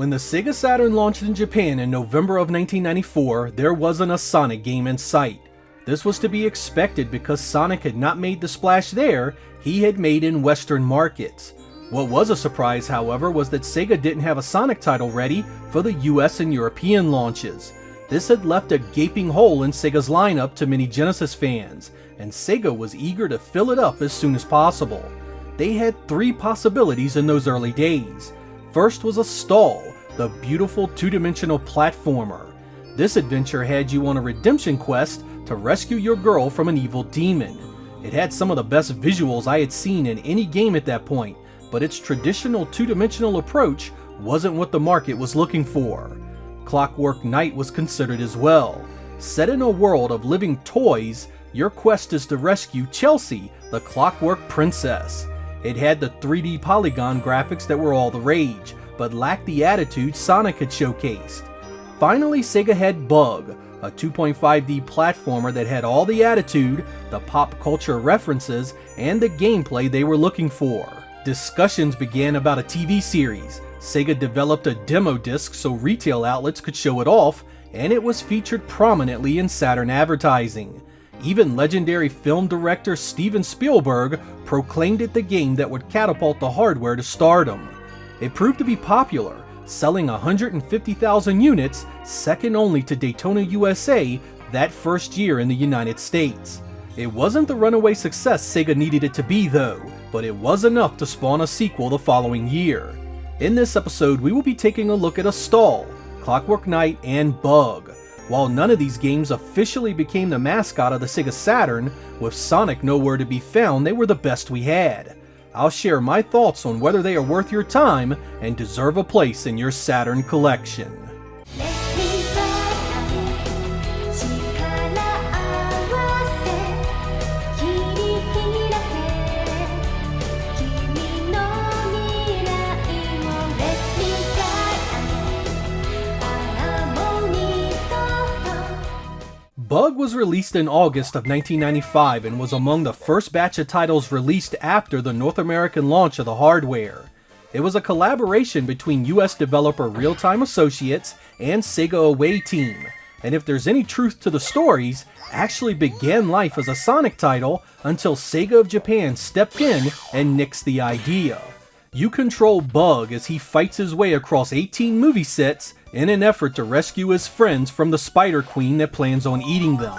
When the Sega Saturn launched in Japan in November of 1994, there wasn't a Sonic game in sight. This was to be expected because Sonic had not made the splash there he had made in Western markets. What was a surprise, however, was that Sega didn't have a Sonic title ready for the US and European launches. This had left a gaping hole in Sega's lineup to many Genesis fans, and Sega was eager to fill it up as soon as possible. They had three possibilities in those early days. First was Astal, the beautiful two-dimensional platformer. This adventure had you on a redemption quest to rescue your girl from an evil demon. It had some of the best visuals I had seen in any game at that point, but its traditional two-dimensional approach wasn't what the market was looking for. Clockwork Knight was considered as well. Set in a world of living toys, your quest is to rescue Chelsea, the Clockwork Princess. It had the 3D polygon graphics that were all the rage, but lacked the attitude Sonic had showcased. Finally, Sega had Bug, a 2.5D platformer that had all the attitude, the pop culture references, and the gameplay they were looking for. Discussions began about a TV series. Sega developed a demo disc so retail outlets could show it off, and it was featured prominently in Saturn advertising. Even legendary film director Steven Spielberg proclaimed it the game that would catapult the hardware to stardom. It proved to be popular, selling 150,000 units, second only to Daytona USA that first year in the United States. It wasn't the runaway success Sega needed it to be though, but it was enough to spawn a sequel the following year. In this episode, we will be taking a look at Astal, Clockwork Knight, and Bug. While none of these games officially became the mascot of the Sega Saturn, with Sonic nowhere to be found, they were the best we had. I'll share my thoughts on whether they are worth your time and deserve a place in your Saturn collection. Bug was released in August of 1995 and was among the first batch of titles released after the North American launch of the hardware. It was a collaboration between US developer Real Time Associates and Sega Away Team, and if there's any truth to the stories, actually began life as a Sonic title until Sega of Japan stepped in and nixed the idea. You control Bug as he fights his way across 18 movie sets in an effort to rescue his friends from the Spider Queen that plans on eating them.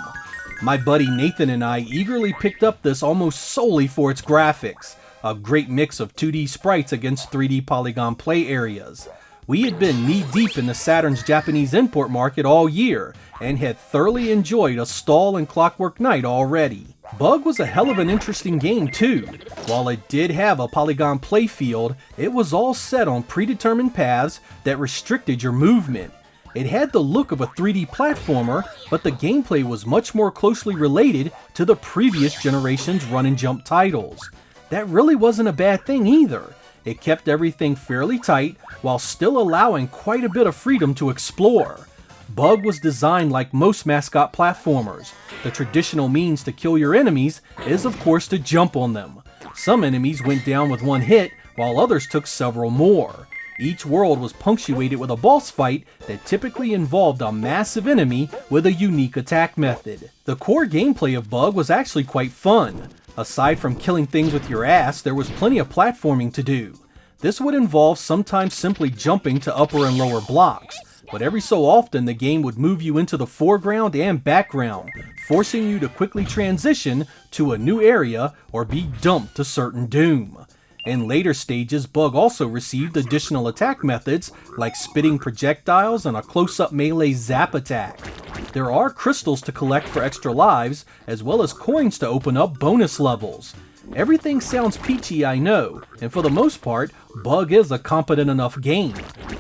My buddy Nathan and I eagerly picked up this almost solely for its graphics, a great mix of 2D sprites against 3D polygon play areas. We had been knee-deep in the Saturn's Japanese import market all year, and had thoroughly enjoyed Astal and Clockwork Knight already. Bug was a hell of an interesting game too. While it did have a polygon playfield, it was all set on predetermined paths that restricted your movement. It had the look of a 3D platformer, but the gameplay was much more closely related to the previous generation's run and jump titles. That really wasn't a bad thing either. It kept everything fairly tight while still allowing quite a bit of freedom to explore. Bug was designed like most mascot platformers. The traditional means to kill your enemies is of course to jump on them. Some enemies went down with one hit, while others took several more. Each world was punctuated with a boss fight that typically involved a massive enemy with a unique attack method. The core gameplay of Bug was actually quite fun. Aside from killing things with your ass, there was plenty of platforming to do. This would involve sometimes simply jumping to upper and lower blocks, but every so often the game would move you into the foreground and background, forcing you to quickly transition to a new area or be dumped to certain doom. In later stages, Bug also received additional attack methods like spitting projectiles and a close-up melee zap attack. There are crystals to collect for extra lives, as well as coins to open up bonus levels. Everything sounds peachy, I know, and for the most part, Bug is a competent enough game.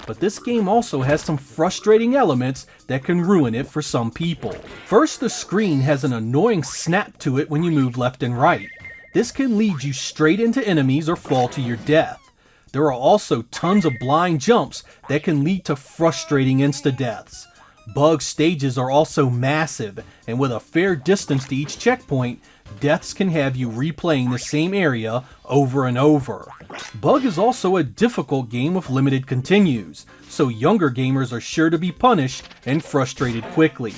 But this game also has some frustrating elements that can ruin it for some people. First, the screen has an annoying snap to it when you move left and right. This can lead you straight into enemies or fall to your death. There are also tons of blind jumps that can lead to frustrating insta-deaths. Bug stages are also massive, and with a fair distance to each checkpoint, deaths can have you replaying the same area over and over. Bug is also a difficult game with limited continues, so younger gamers are sure to be punished and frustrated quickly.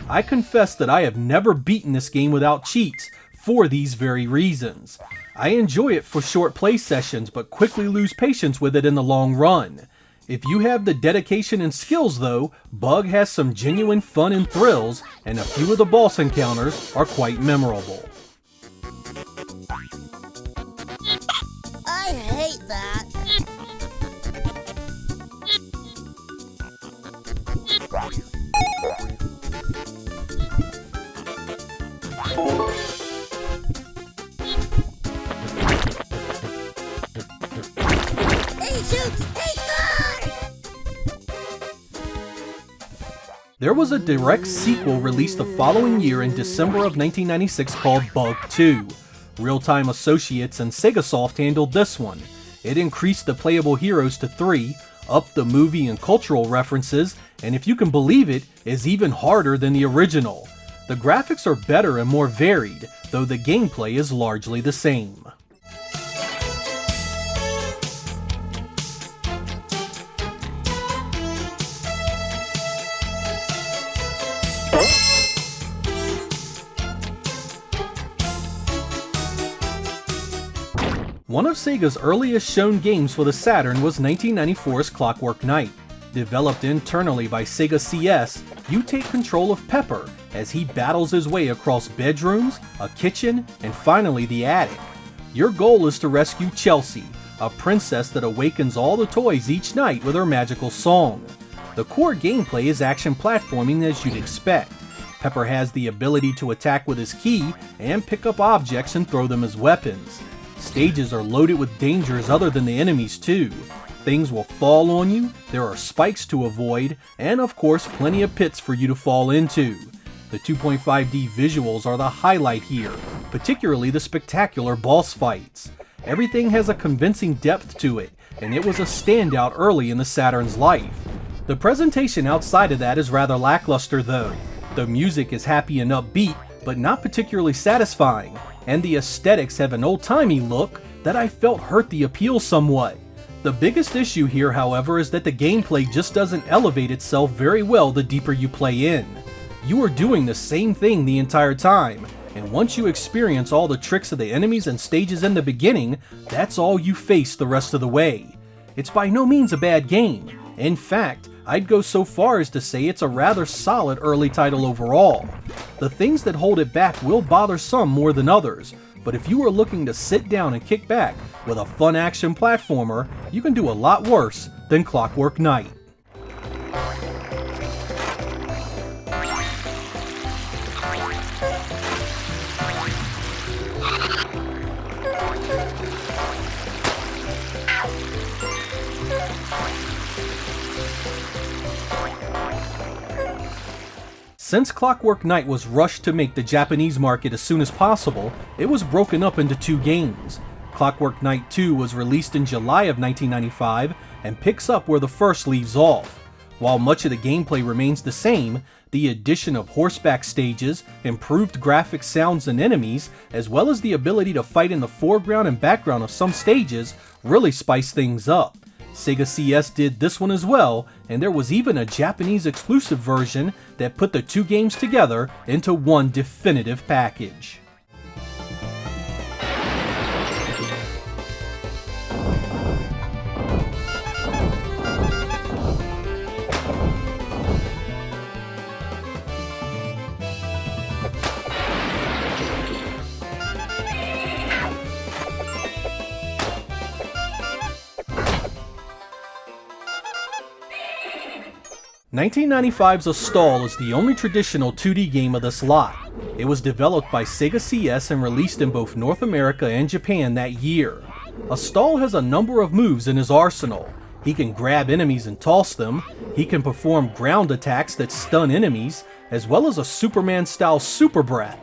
I confess that I have never beaten this game without cheats for these very reasons. I enjoy it for short play sessions but quickly lose patience with it in the long run. If you have the dedication and skills though, Bug has some genuine fun and thrills, and a few of the boss encounters are quite memorable. I hate that. He shoots! He scores! There was a direct sequel released the following year in December of 1996 called Bug 2. Real-Time Associates and Sega handled this one. It increased the playable heroes to 3, upped the movie and cultural references, and if you can believe it, is even harder than the original. The graphics are better and more varied, though the gameplay is largely the same. One of Sega's earliest shown games for the Saturn was 1994's Clockwork Knight. Developed internally by Sega CS, you take control of Pepper as he battles his way across bedrooms, a kitchen, and finally the attic. Your goal is to rescue Chelsea, a princess that awakens all the toys each night with her magical song. The core gameplay is action platforming as you'd expect. Pepper has the ability to attack with his key and pick up objects and throw them as weapons. Stages are loaded with dangers other than the enemies too. Things will fall on you, there are spikes to avoid, and of course plenty of pits for you to fall into. The 2.5D visuals are the highlight here, particularly the spectacular boss fights. Everything has a convincing depth to it, and it was a standout early in the Saturn's life. The presentation outside of that is rather lackluster though. The music is happy and upbeat, but not particularly satisfying, and the aesthetics have an old-timey look that I felt hurt the appeal somewhat. The biggest issue here, however, is that the gameplay just doesn't elevate itself very well the deeper you play in. You are doing the same thing the entire time, and once you experience all the tricks of the enemies and stages in the beginning, that's all you face the rest of the way. It's by no means a bad game. In fact, I'd go so far as to say it's a rather solid early title overall. The things that hold it back will bother some more than others, but if you are looking to sit down and kick back with a fun action platformer, you can do a lot worse than Clockwork Knight. Since Clockwork Knight was rushed to make the Japanese market as soon as possible, it was broken up into 2 games. Clockwork Knight 2 was released in July of 1995 and picks up where the first leaves off. While much of the gameplay remains the same, the addition of horseback stages, improved graphics, sounds, and enemies, as well as the ability to fight in the foreground and background of some stages, really spice things up. Sega CS did this one as well, and there was even a Japanese exclusive version that put the 2 games together into one definitive package. "1995's Astal is the only traditional 2D game of this lot. It was developed by Sega CS and released in both North America and Japan that year. Astal has a number of moves in his arsenal. He can grab enemies and toss them, he can perform ground attacks that stun enemies, as well as a Superman-style super breath.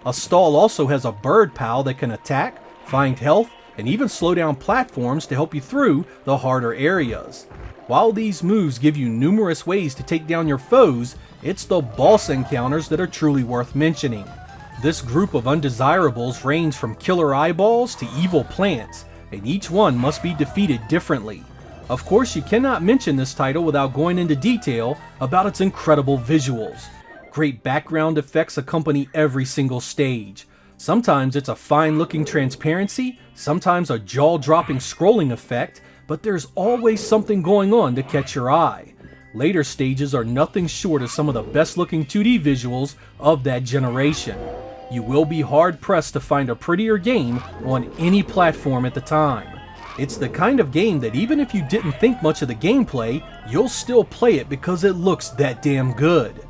Astal also has a bird pal that can attack, find health, and even slow down platforms to help you through the harder areas. While these moves give you numerous ways to take down your foes, it's the boss encounters that are truly worth mentioning. This group of undesirables range from killer eyeballs to evil plants, and each one must be defeated differently. Of course, you cannot mention this title without going into detail about its incredible visuals. Great background effects accompany every single stage. Sometimes it's a fine-looking transparency, sometimes a jaw-dropping scrolling effect, but there's always something going on to catch your eye. Later stages are nothing short of some of the best-looking 2D visuals of that generation. You will be hard-pressed to find a prettier game on any platform at the time. It's the kind of game that even if you didn't think much of the gameplay, you'll still play it because it looks that damn good.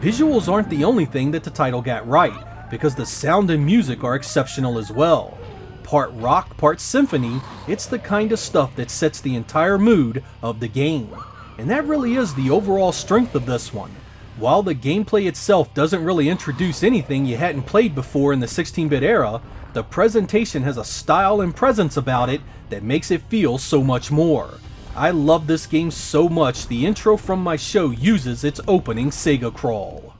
Visuals aren't the only thing that the title got right, because the sound and music are exceptional as well. Part rock, part symphony, it's the kind of stuff that sets the entire mood of the game. And that really is the overall strength of this one. While the gameplay itself doesn't really introduce anything you hadn't played before in the 16-bit era, the presentation has a style and presence about it that makes it feel so much more. I love this game so much the intro from my show uses its opening Sega crawl.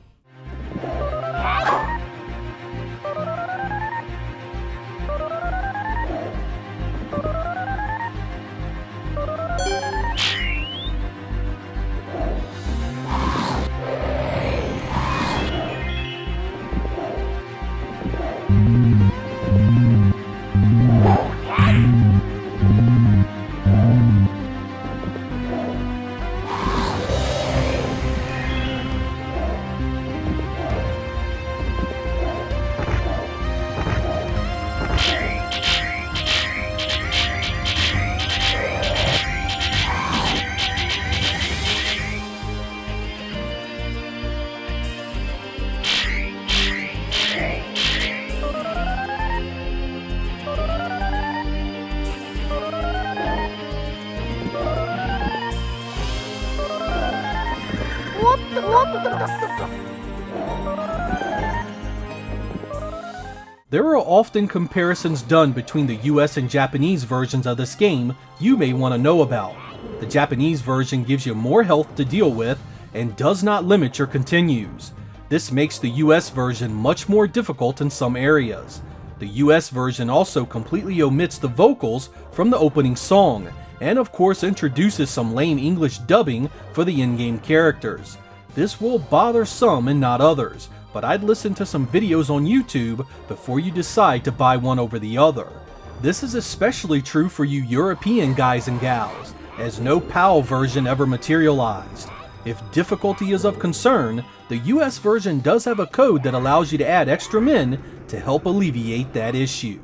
There are often comparisons done between the US and Japanese versions of this game you may want to know about. The Japanese version gives you more health to deal with and does not limit your continues. This makes the US version much more difficult in some areas. The US version also completely omits the vocals from the opening song, and of course introduces some lame English dubbing for the in-game characters. This will bother some and not others, but I'd listen to some videos on YouTube before you decide to buy one over the other. This is especially true for you European guys and gals, as no PAL version ever materialized. If difficulty is of concern, the US version does have a code that allows you to add extra men to help alleviate that issue.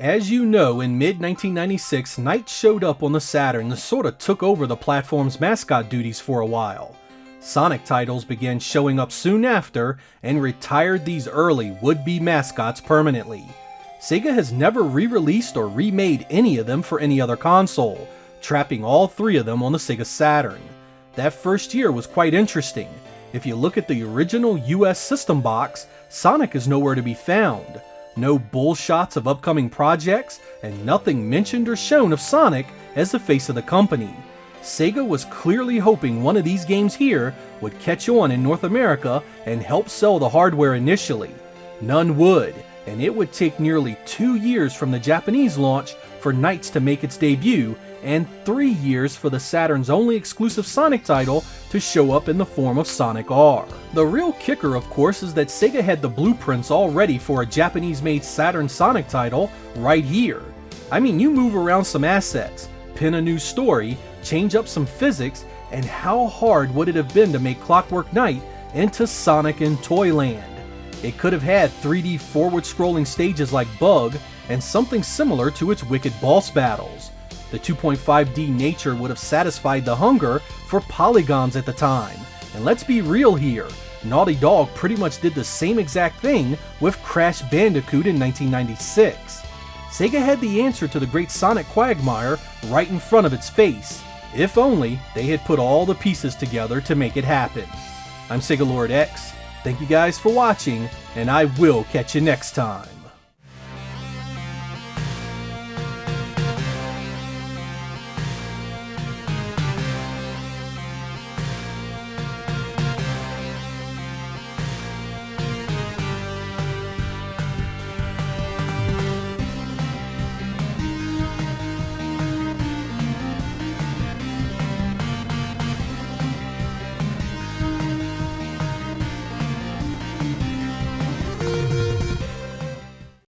As you know, in mid-1996, Knight showed up on the Saturn and sorta took over the platform's mascot duties for a while. Sonic titles began showing up soon after and retired these early would-be mascots permanently. Sega has never re-released or remade any of them for any other console, trapping all three of them on the Sega Saturn. That first year was quite interesting. If you look at the original US system box, Sonic is nowhere to be found. No bull shots of upcoming projects, and nothing mentioned or shown of Sonic as the face of the company. Sega was clearly hoping one of these games here would catch on in North America and help sell the hardware initially. None would, and it would take nearly 2 years from the Japanese launch for Knights to make its debut, and 3 years for the Saturn's only exclusive Sonic title to show up in the form of Sonic R. The real kicker, of course, is that Sega had the blueprints all ready for a Japanese-made Saturn Sonic title right here. I mean, you move around some assets, pin a new story, change up some physics, and how hard would it have been to make Clockwork Knight into Sonic in Toyland? It could have had 3D forward-scrolling stages like Bug, and something similar to its wicked boss battles. The 2.5D nature would have satisfied the hunger for polygons at the time. And let's be real here, Naughty Dog pretty much did the same exact thing with Crash Bandicoot in 1996. Sega had the answer to the great Sonic quagmire right in front of its face, if only they had put all the pieces together to make it happen. I'm Sega Lord X, thank you guys for watching, and I will catch you next time.